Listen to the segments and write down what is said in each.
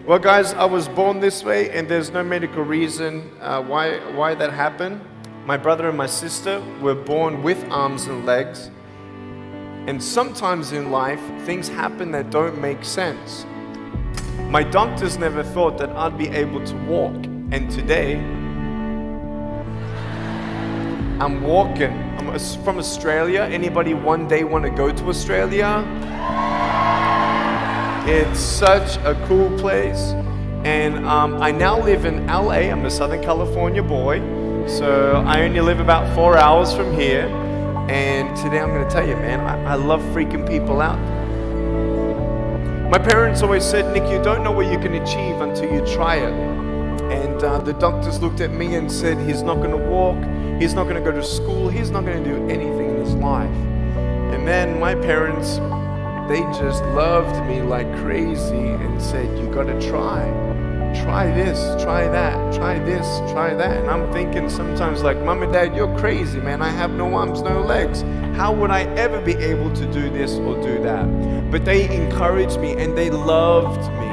Well, guys, I was born this way, and there's no medical reason why that happened. My brother and my sister were born with arms and legs, and sometimes in life, things happen that don't make sense. My doctors never thought that I'd be able to walk, and today, I'm walking. I'm from Australia. Anybody one day want to go to Australia? It's such a cool place. And I now live in LA. I'm a Southern California boy. So I only live about 4 hours from here. And today I'm going to tell you, man, I love freaking people out. My parents always said, Nick, you don't know what you can achieve until you try it. And the doctors looked at me and said, he's not going to walk. He's not going to go to school. He's not going to do anything in his life. And then my parents, they just loved me like crazy and said, you got to try. Try this, try that, try this, try that. And I'm thinking sometimes like, Mom and Dad, you're crazy, man. I have no arms, no legs. How would I ever be able to do this or do that? But they encouraged me and they loved me.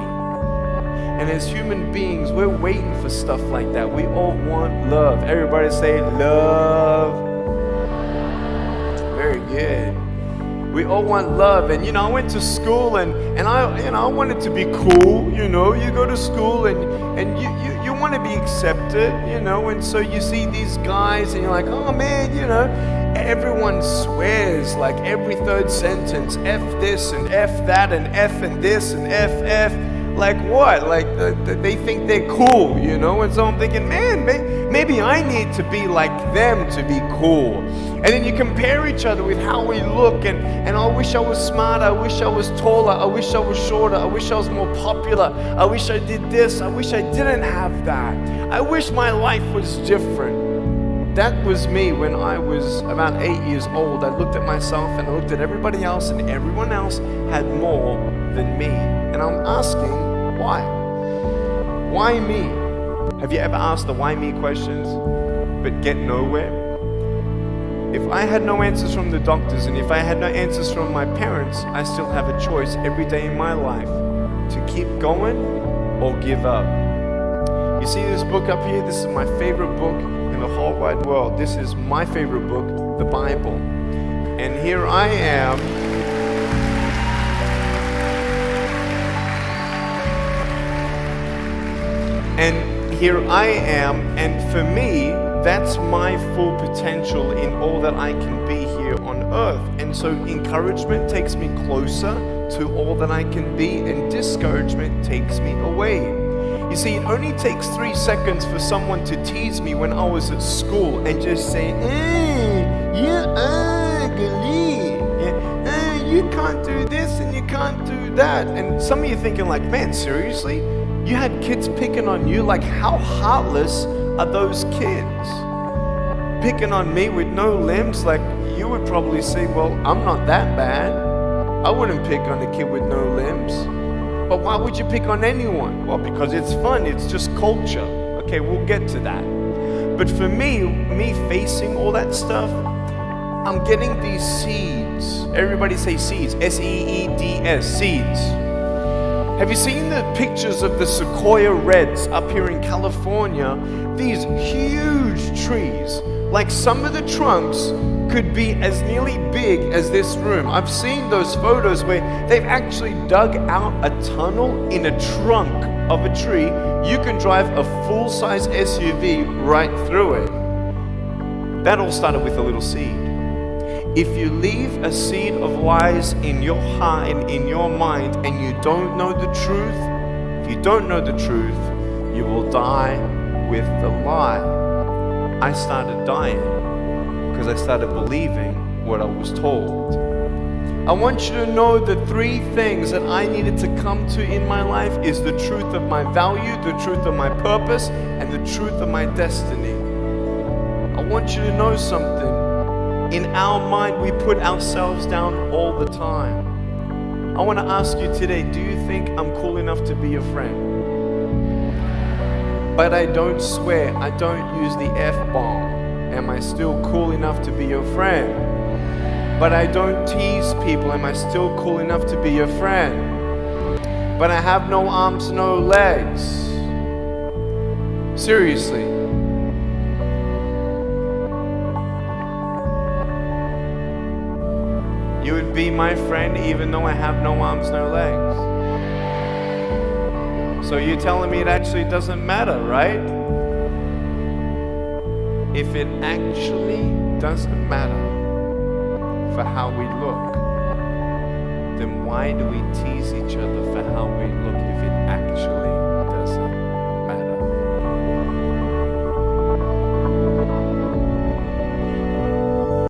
And as human beings, we're waiting for stuff like that. We all want love. Everybody say love. Very good. We all want love. And I went to school and I wanted to be cool. You go to school and you want to be accepted, and so you see these guys and you're like, oh man, everyone swears like every third sentence, F this and F that and F and this and F. Like what? Like they think they're cool, And so I'm thinking, man, maybe I need to be like them to be cool. And then you compare each other with how we look, and I wish I was smarter, I wish I was taller, I wish I was shorter, I wish I was more popular, I wish I did this, I wish I didn't have that. I wish my life was different. That was me when I was about 8 years old. I looked at myself and I looked at everybody else, and everyone else had more than me. And I'm asking, why? Why me? Have you ever asked the why me questions but get nowhere? If I had no answers from the doctors and if I had no answers from my parents, I still have a choice every day in my life to keep going or give up. You see this book up here? This is my favorite book in the whole wide world. This is my favorite book, the Bible. And here I am. And here I am, and for me, that's my full potential in all that I can be here on earth. And so encouragement takes me closer to all that I can be, and discouragement takes me away. You see, it only takes 3 seconds for someone to tease me when I was at school and just say, you're ugly. You can't do this and you can't do that. And some of you thinking like, man, seriously? You had kids picking on you? Like, how heartless are those kids? Picking on me with no limbs? Like, you would probably say, well, I'm not that bad. I wouldn't pick on a kid with no limbs. But why would you pick on anyone? Well, because it's fun. It's just culture. Okay, we'll get to that. But for me facing all that stuff, I'm getting these seeds. Everybody say seeds. S-E-E-D-S, seeds. Have you seen the pictures of the sequoia reds up here in California? These huge trees, like some of the trunks could be as nearly big as this room. I've seen those photos where they've actually dug out a tunnel in a trunk of a tree. You can drive a full-size SUV right through it. That all started with a little seed. If you leave a seed of lies in your heart and in your mind and you don't know the truth, if you don't know the truth, you will die with the lie. I started dying because I started believing what I was told. I want you to know the 3 things that I needed to come to in my life is the truth of my value, the truth of my purpose, and the truth of my destiny. I want you to know something. In our mind, we put ourselves down all the time. I want to ask you today, do you think I'm cool enough to be your friend? But I don't swear, I don't use the F-bomb. Am I still cool enough to be your friend? But I don't tease people. Am I still cool enough to be your friend? but I have no arms, no legs. Seriously. You would be my friend even though I have no arms, no legs. So you're telling me it actually doesn't matter, right? If it actually doesn't matter for how we look, then why do we tease each other for how we look